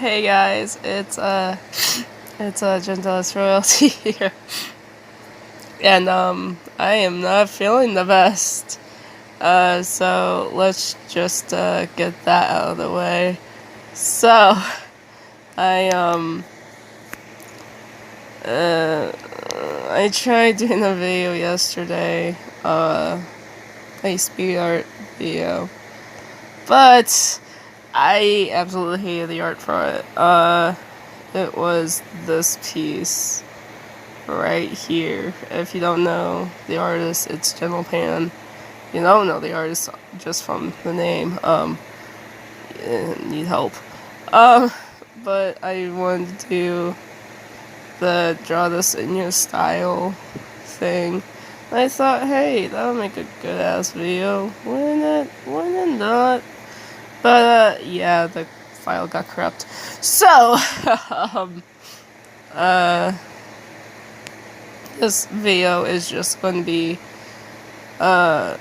Hey guys, it's Gentilis Royalty here, and I am not feeling the best. So let's just get that out of the way. So I I tried doing a video yesterday, a speed art video, but I absolutely hated the art for it. It was this piece right here. If you don't know the artist, it's General Pan. You don't know the artist just from the name. Need help. But I wanted to do the draw this in your style thing. And I thought, hey, that'll make a good ass video. Wouldn't it? Wouldn't it not? But yeah, the file got corrupt. So, this video is just going to be a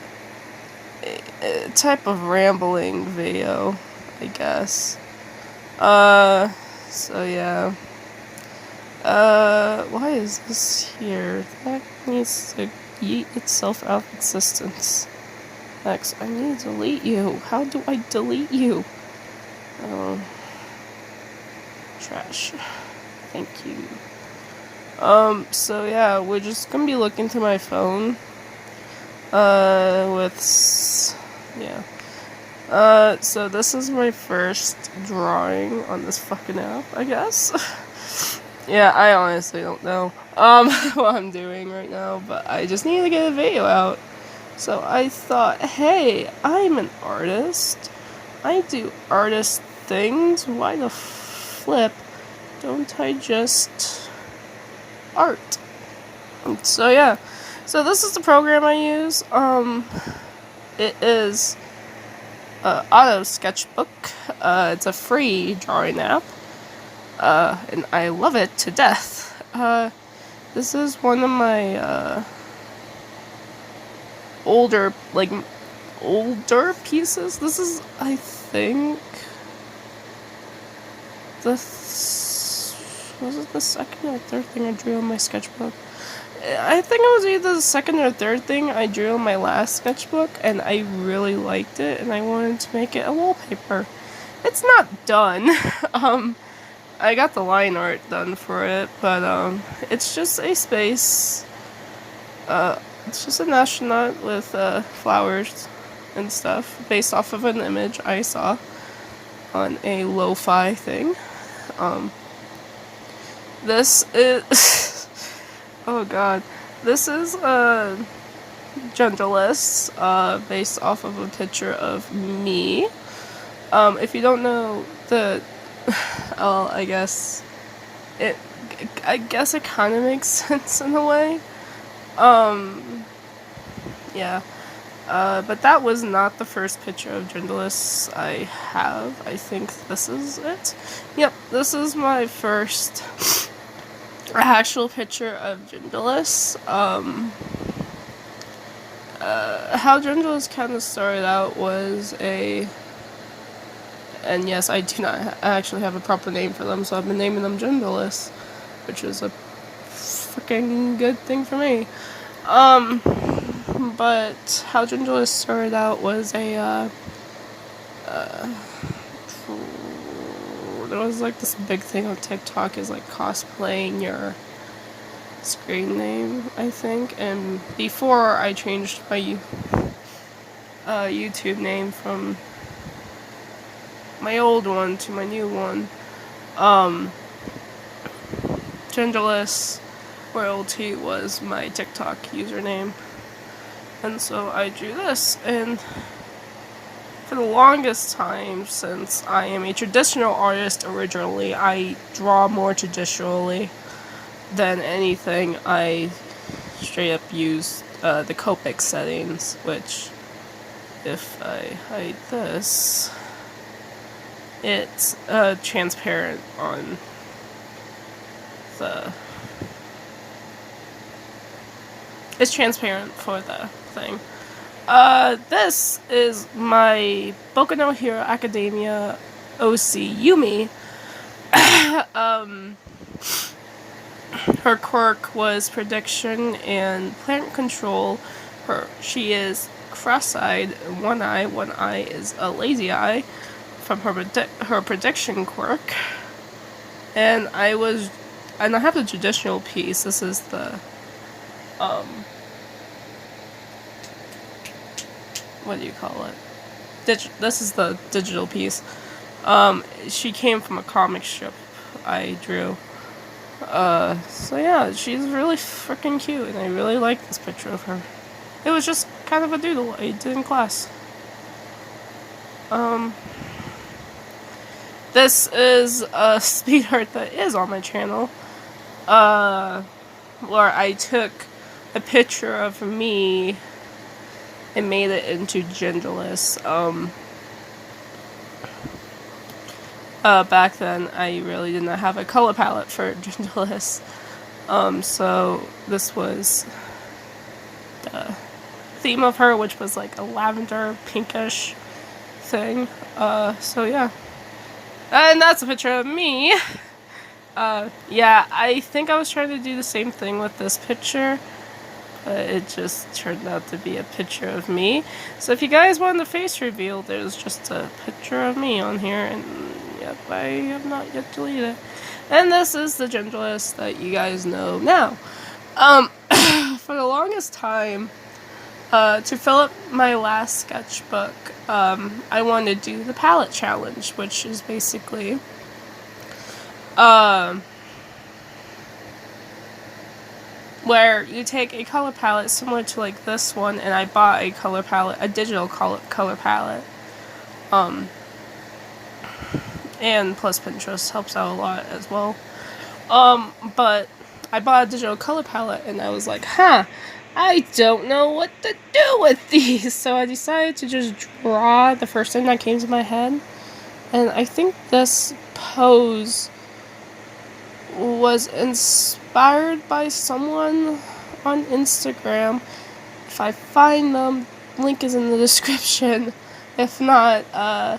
type of rambling video, I guess. So yeah. Why is this here? That needs to yeet itself out of existence. X, I need to delete you. How do I delete you? Oh. Trash. Thank you. So yeah, we're just gonna be looking through my phone. So this is my first drawing on this fucking app, I guess. Yeah, I honestly don't know, what I'm doing right now, but I just need to get a video out. So I thought, hey, I'm an artist. I do artist things. Why the flip don't I just art? So yeah. So this is the program I use. It is Auto Sketchbook. It's a free drawing app. And I love it to death. This is one of my older pieces. This is, I think, was it the second or third thing I drew on my sketchbook? I think it was either the second or third thing I drew on my last sketchbook, and I really liked it, and I wanted to make it a wallpaper. It's not done. I got the line art done for it, but it's just a space. It's just an astronaut with flowers and stuff based off of an image I saw on a lo-fi thing. This is oh god, this is Genderless, based off of a picture of me. If you don't know the well, I guess it kind of makes sense in a way. Yeah. But that was not the first picture of Genderless I have. I think this is it. Yep, this is my first actual picture of Genderless. How Genderless kind of started out was and yes, I do not actually have a proper name for them, so I've been naming them Genderless, which is a freaking good thing for me. But how Genderless started out was there was like this big thing on TikTok is like cosplaying your screen name, I think, and before I changed my YouTube name from my old one to my new one, Genderless Royalty was my TikTok username, and so I drew this, and for the longest time, since I am a traditional artist originally, I draw more traditionally than anything. I straight up use the Copic settings, which, if I hide this, it's transparent on the... It's transparent for the thing. This is my Boku no Hero Academia OC Yumi. Her quirk was prediction and plant control. She is cross-eyed, one eye. One eye is a lazy eye from her prediction quirk. And I have the traditional piece. This is the what do you call it? This is the digital piece. She came from a comic strip I drew. So yeah, she's really freaking cute, and I really like this picture of her. It was just kind of a doodle I did in class. This is a speed art that is on my channel, where I took a picture of me and made it into genderless. Back then, I really did not have a color palette for genderless, so this was the theme of her, which was like a lavender pinkish thing. So yeah, and that's a picture of me. Yeah, I think I was trying to do the same thing with this picture, but it just turned out to be a picture of me. So if you guys want the face reveal, there's just a picture of me on here, and yep, I have not yet deleted it. And this is the genderless that you guys know now. For the longest time, to fill up my last sketchbook, I wanted to do the palette challenge, which is basically where you take a color palette similar to like this one, and I bought a color palette, a digital color palette, and plus Pinterest helps out a lot as well. But I bought a digital color palette, and I was like, I don't know what to do with these, so I decided to just draw the first thing that came to my head, and I think this pose was inspired by someone on Instagram. If I find them, link is in the description. If not, I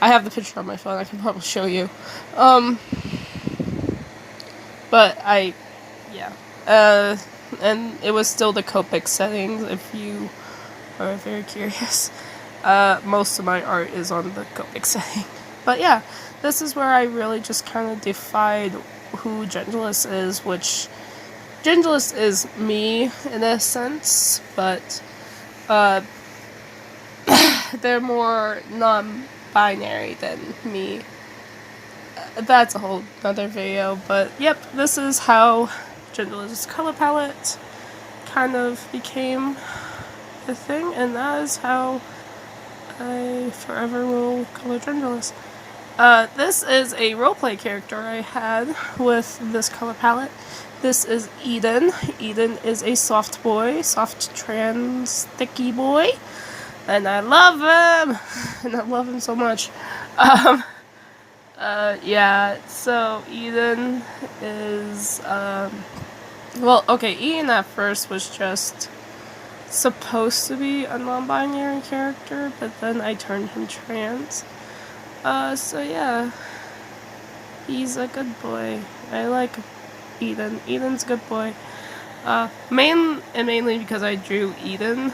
have the picture on my phone. I can probably show you. And it was still the Copic settings, if you are very curious. Most of my art is on the Copic setting. But yeah, this is where I really just kind of defied who genderless is, which genderless is me in a sense, but they're more non-binary than me. That's a whole other video, but yep, this is how genderless color palette kind of became a thing, and that is how I forever will color genderless. This is a roleplay character I had with this color palette. This is Eden. Eden is a soft boy, soft trans sticky boy, and I love him, and I love him so much. Yeah, so Eden is, Eden at first was just supposed to be a non-binary character, but then I turned him trans. So yeah, he's a good boy. I like Eden. Eden's a good boy. Mainly because I drew Eden.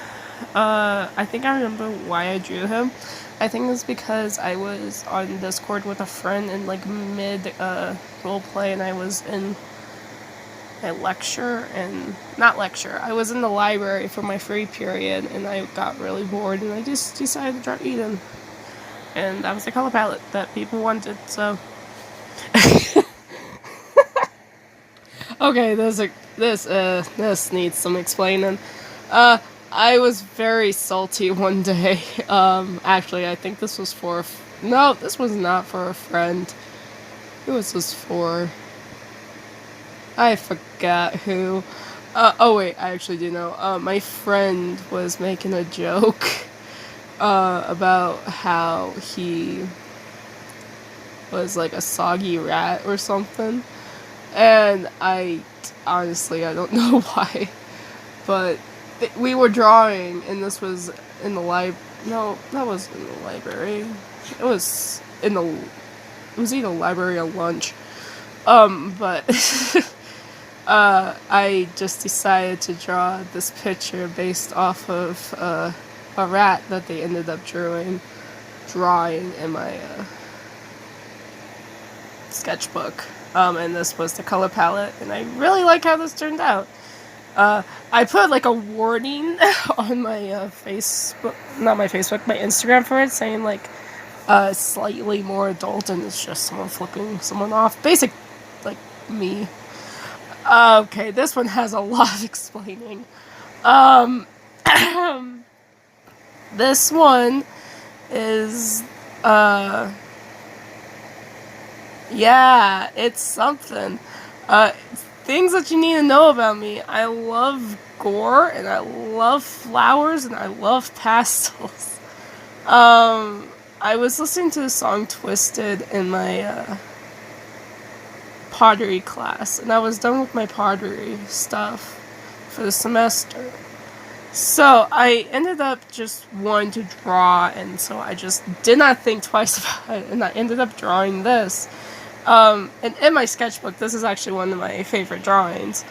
I think I remember why I drew him. I think it's because I was on Discord with a friend in like mid roleplay, and I was in a lecture, I was in the library for my free period, and I got really bored, and I just decided to draw Eden. And that was the color palette that people wanted, so. Okay, this needs some explaining. I was very salty one day. Actually, I think this was for no, this was not for a friend. Who was this for? I forgot who. Oh wait, I actually do know. My friend was making a joke about how he was like a soggy rat or something, and I don't know why, but we were drawing, and this was in the no, that was in the library. It was in the, it was either library or lunch. But I just decided to draw this picture based off of a rat that they ended up drawing in my sketchbook. And this was the color palette, and I really like how this turned out. I put like a warning on my Facebook, not my Facebook, my Instagram for it, saying like slightly more adult, and it's just someone flipping someone off. Basic, like me. Okay, this one has a lot of explaining. This one is, yeah, it's something. Things that you need to know about me. I love gore, and I love flowers, and I love pastels. I was listening to the song Twisted in my pottery class, and I was done with my pottery stuff for the semester. So I ended up just wanting to draw, and so I just did not think twice about it, and I ended up drawing this. And in my sketchbook, this is actually one of my favorite drawings.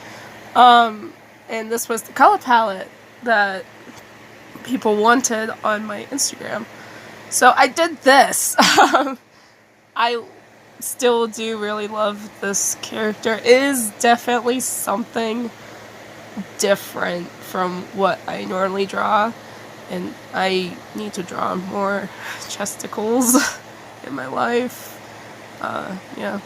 And this was the color palette that people wanted on my Instagram. So I did this. I still do really love this character. It is definitely something different from what I normally draw, and I need to draw more chesticles in my life. Yeah.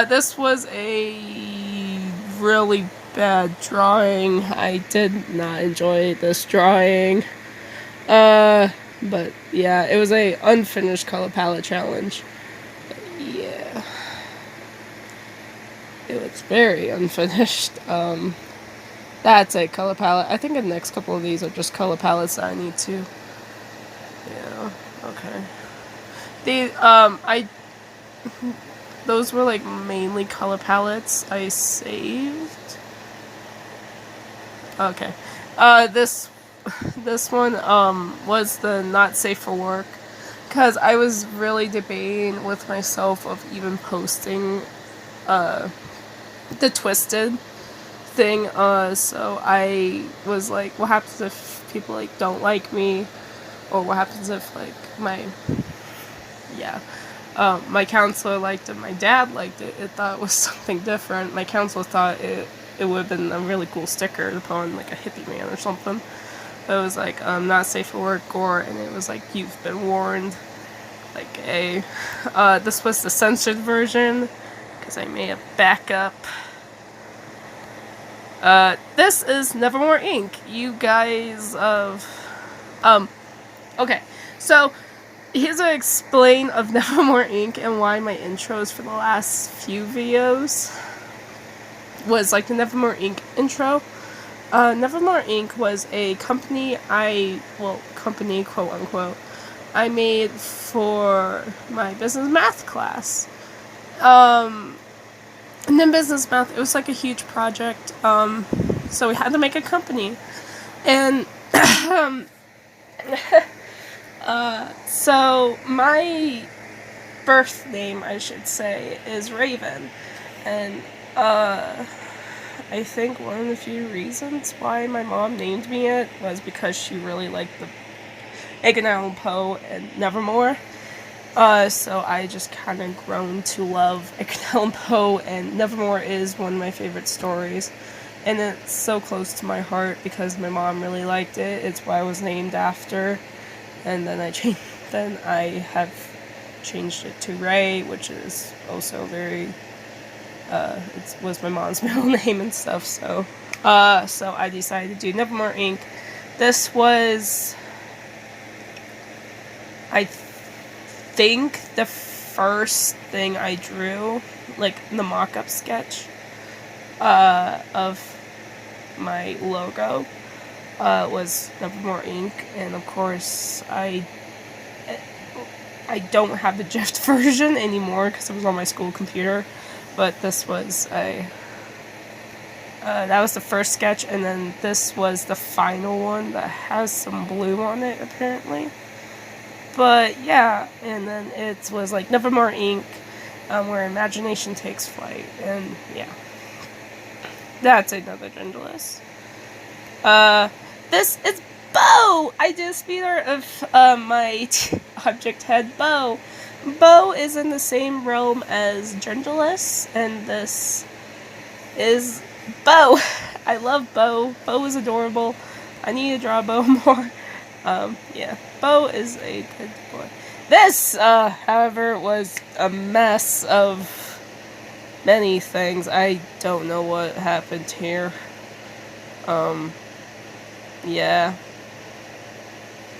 This was a really bad drawing. I did not enjoy this drawing. But yeah, it was a unfinished color palette challenge. Yeah. It looks very unfinished. That's a color palette. I think the next couple of these are just color palettes that I need to. Yeah, okay. Those were like mainly color palettes I saved. Okay. This one, was the not safe for work. Because I was really debating with myself of even posting, the Twisted thing, so I was like, what happens if people, like, don't like me? Or what happens if, like, my counselor liked it, my dad liked it, it thought it was something different. My counselor thought it would have been a really cool sticker to put on, like, a hippie man or something. But it was, like, not safe for work, gore, and it was, like, you've been warned. Like, this was the censored version, because I made a backup. This is Nevermore Inc. You guys okay, so here's an explain of Nevermore Inc. and why my intros for the last few videos was like the Nevermore Inc. intro. Nevermore Inc. was a company company, quote unquote, I made for my business math class. And then business math, it was like a huge project, so we had to make a company, and, so my birth name, I should say, is Raven, and, I think one of the few reasons why my mom named me it was because she really liked the Edgar Allan Poe and Nevermore. So I just kind of grown to love Edgar Allan Poe, and Nevermore is one of my favorite stories. And it's so close to my heart because my mom really liked it. It's why I was named after. And then I have changed it to Ray, which is also very, it was my mom's middle name and stuff, so I decided to do Nevermore Inc. This was, I think, the first thing I drew, like the mock-up sketch of my logo, was Nevermore Inc. And of course I don't have the GIF version anymore because it was on my school computer, but this was that was the first sketch, and then this was the final one that has some blue on it, apparently. But yeah, and then it was like Nevermore Inc., where imagination takes flight, and yeah, that's another genderless. This is Bo! I did a speed art of my object head, Bo. Bo is in the same realm as genderless, and this is Bo. I love Bo. Bo is adorable. I need to draw Bo more. Yeah, Bo is a good boy. This, however, was a mess of many things. I don't know what happened here. Yeah.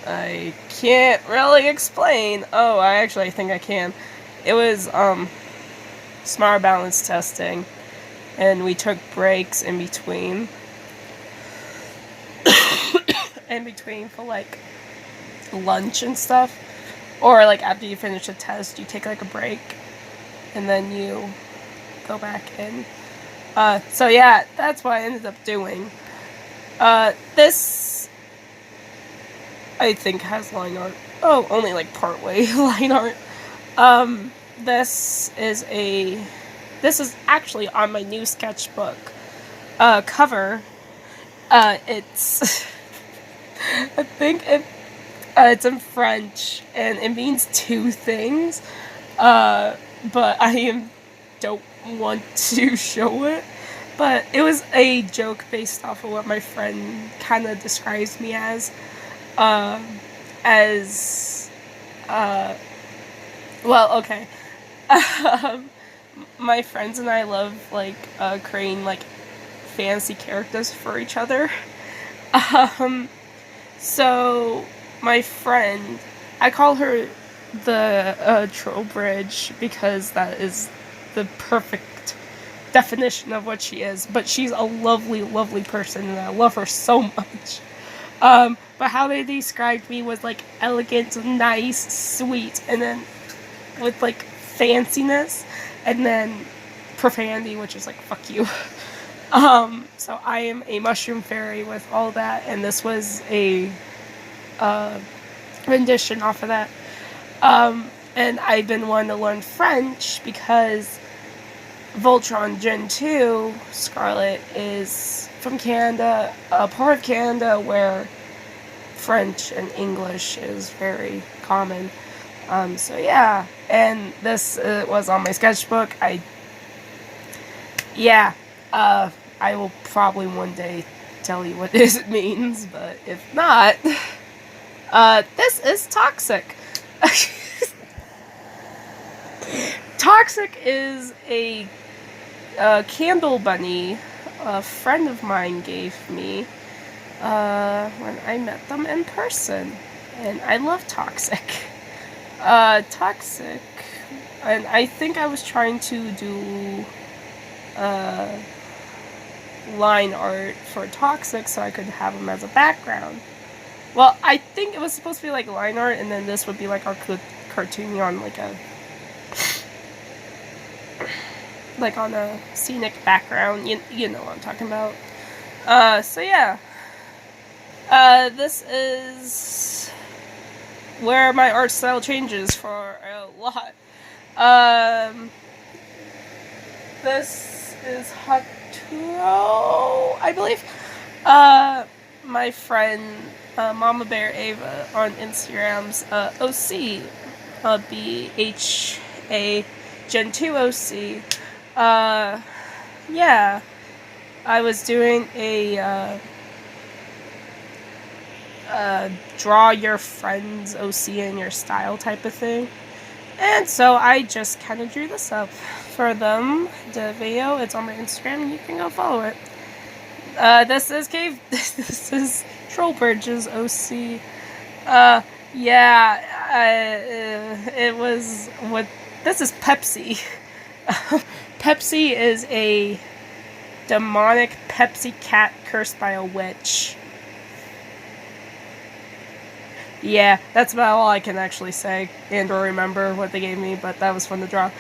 I can't really explain. Oh, I think I can. It was, smart balance testing, and we took breaks in between. For, like, lunch and stuff. Or, like, after you finish a test, you take, like, a break, and then you go back in. So yeah, that's what I ended up doing. This, I think, has line art. Oh, only, like, partway line art. This is actually on my new sketchbook, cover. It's, I think it's in French, and it means two things, but I don't want to show it. But it was a joke based off of what my friend kind of describes me as, well, okay. My friends and I love, like, creating, like, fancy characters for each other. So my friend, I call her the Troll Bridge because that is the perfect definition of what she is. But she's a lovely, lovely person, and I love her so much. But how they described me was like elegant, nice, sweet, and then with like fanciness, and then profanity, which is like fuck you. So I am a mushroom fairy with all that, and this was a rendition off of that. And I've been wanting to learn French because Voltron Gen 2, Scarlet, is from Canada, a part of Canada where French and English is very common. So yeah, and this was on my sketchbook. I will probably one day tell you what this means, but if not, this is Toxic. Toxic is a candle bunny a friend of mine gave me when I met them in person, and I love Toxic. Toxic, and I think I was trying to do line art for Toxic so I could have him as a background. Well, I think it was supposed to be like line art, and then this would be like our cartoony on like on a scenic background. You know what I'm talking about. So yeah. This is where my art style changes for a lot. This is Haturo, I believe. My friend Mama Bear Ava on Instagram's OC, BHA Gen 2 OC. Yeah, I was doing a draw your friend's OC in your style type of thing. And so I just kind of drew this up for them. The video, it's on my Instagram, you can go follow it. This is this is Trollbridge's OC. It was what, this is Pepsi. Pepsi is a demonic Pepsi cat cursed by a witch. Yeah, that's about all I can actually say and or remember what they gave me, but that was fun to draw.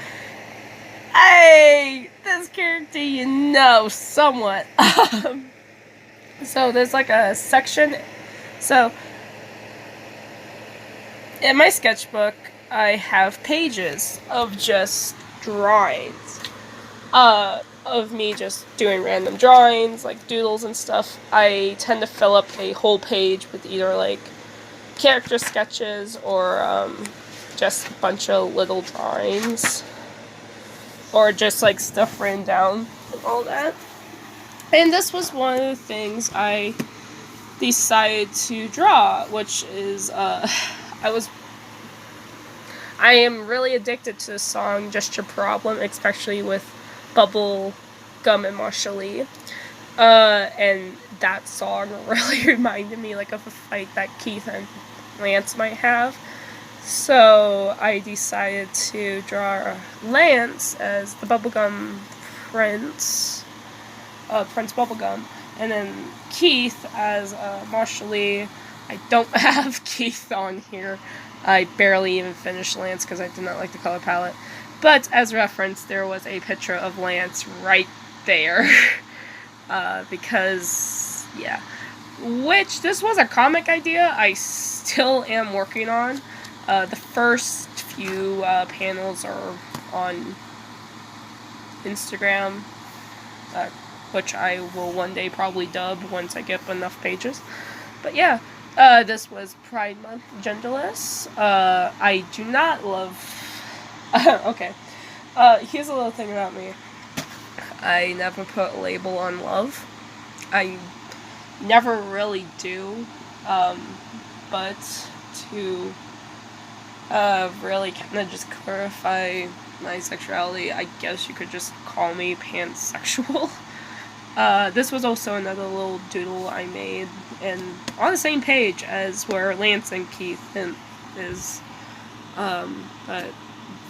Hey, this character you know somewhat. So there's like a section. So In my sketchbook, I have pages of just drawings. Of me just doing random drawings, like doodles and stuff. I tend to fill up a whole page with either, like, character sketches or, just a bunch of little drawings. Or just, like, stuff written down and all that. And this was one of the things I decided to draw, which is, I am really addicted to the song Just Your Problem, especially with Bubble Gum and Marshall Lee. And that song really reminded me, like, of a fight that Keith and Lance might have. So I decided to draw Lance as the Bubblegum Prince, Prince Bubblegum, and then Keith as Marshall Lee. I don't have Keith on here. I barely even finished Lance because I did not like the color palette. But as reference, there was a picture of Lance right there. Because, yeah. Which, this was a comic idea I still am working on. The first few panels are on Instagram, which I will one day probably dub once I get up enough pages. But yeah, this was Pride Month Genderless. I do not love... okay. Here's a little thing about me. I never put a label on love. I never really do. But to really kind of just clarify my sexuality, I guess you could just call me pansexual. This was also another little doodle I made, and on the same page as where Lance and Keith is. But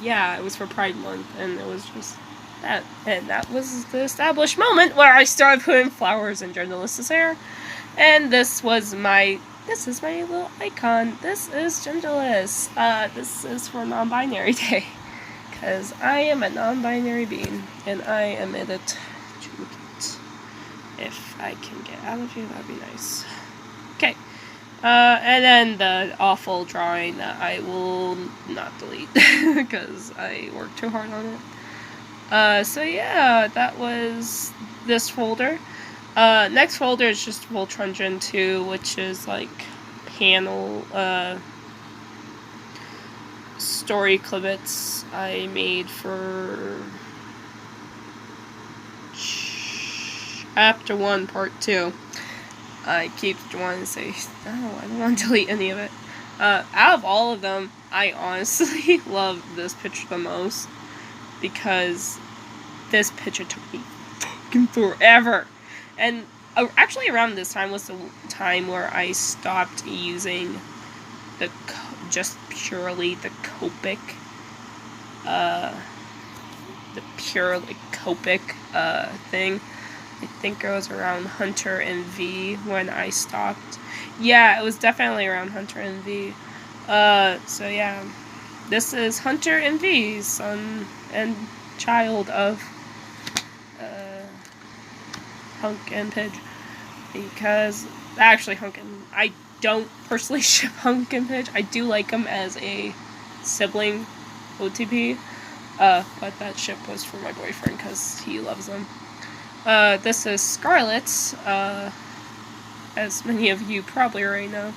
yeah, it was for Pride Month, and it was just that. And that was the established moment where I started putting flowers in Genderless's hair. And this is my little icon. This is Genderless. This is for Non-Binary Day. Because I am a non-binary being, and I admit to it. If I can get out of here, that'd be nice. Okay. And then the awful drawing that I will not delete, because I worked too hard on it. So yeah, that was this folder. Next folder is just Voltron Gen 2, which is like panel, story clippets I made for Chapter 1, Part 2. I keep wanting to say, no, I don't want to delete any of it. Out of all of them, I honestly love this picture the most, because this picture took me fucking forever. And actually around this time was the time where I stopped using just purely the Copic, thing. I think it was around Hunter and V when I stopped. Yeah, it was definitely around Hunter and V. So yeah, this is Hunter and V, son and child of Hunk and Pidge. Because, actually I don't personally ship Hunk and Pidge. I do like them as a sibling OTP. But that ship was for my boyfriend because he loves them. This is Scarlet, as many of you probably already know.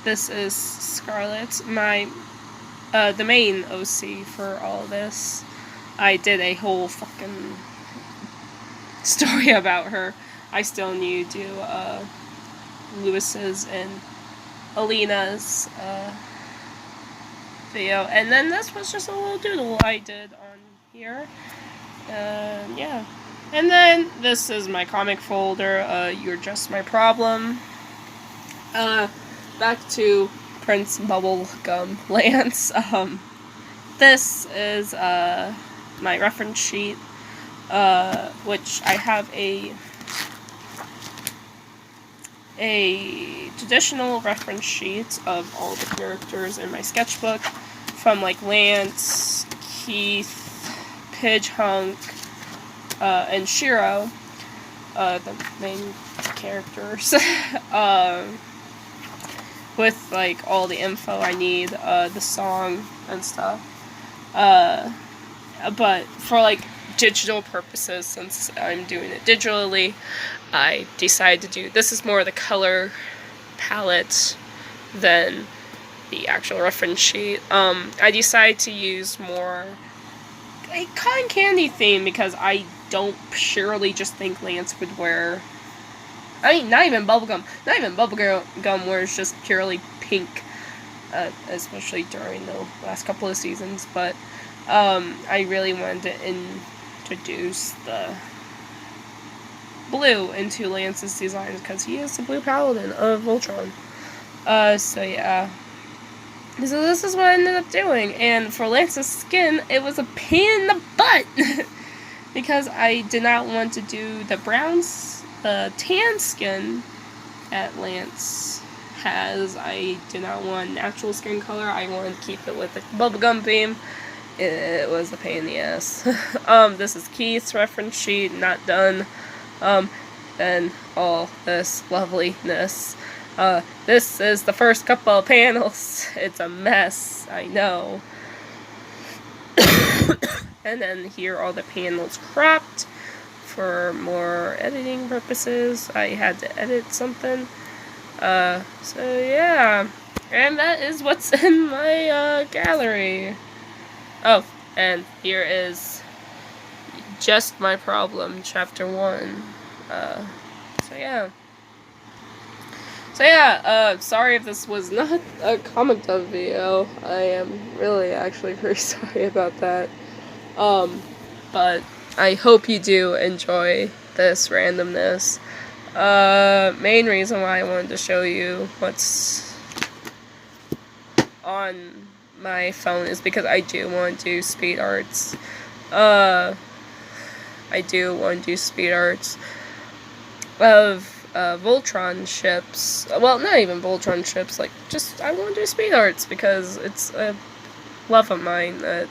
This is Scarlet, the main OC for all of this. I did a whole fucking story about her. I still need to do, Lewis's and Alina's, video. And then this was just a little doodle I did on here. Yeah. And then this is my comic folder, You're Just My Problem. Back to Prince Bubblegum Lance. This is my reference sheet, which I have a traditional reference sheet of all the characters in my sketchbook, from like Lance, Keith, Pidge, Hunk, and Shiro, the main characters. with like all the info I need, the song and stuff. But for like digital purposes, since I'm doing it digitally, I decided to do, this is more the color palette than the actual reference sheet. I decided to use more a cotton candy theme because I don't purely just think Lance would wear, I mean, not even bubblegum wears just purely pink, especially during the last couple of seasons, but I really wanted to introduce the blue into Lance's designs because he is the blue paladin of Voltron. So yeah. So this is what I ended up doing, and for Lance's skin, it was a pain in the butt! Because I did not want to do the tan skin that Lance has. I did not want natural skin color, I wanted to keep it with the bubblegum theme. It was a pain in the ass. This is Keith's reference sheet, not done. And all this loveliness. This is the first couple of panels. It's a mess, I know. And then here are the panels cropped for more editing purposes. I had to edit something. So yeah. And that is what's in my gallery. Oh, and here is Just My Problem, Chapter 1. So yeah, sorry if this was not a comic dub video. I am really actually very sorry about that. But I hope you do enjoy this randomness. Main reason why I wanted to show you what's on my phone is because I do want to do speed arts. I do want to do speed arts of Voltron ships. Well, not even Voltron ships, like, just, I want to do speed arts because it's a love of mine that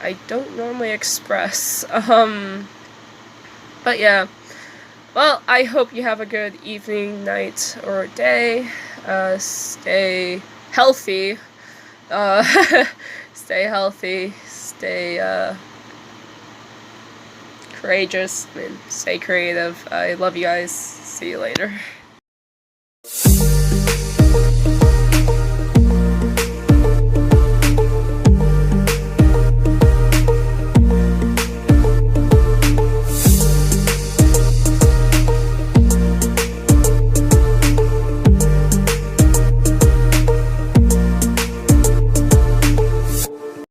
I don't normally express. But yeah. Well, I hope you have a good evening, night, or day. Stay healthy. Stay healthy. Stay, courageous, and stay creative. I love you guys. See you later.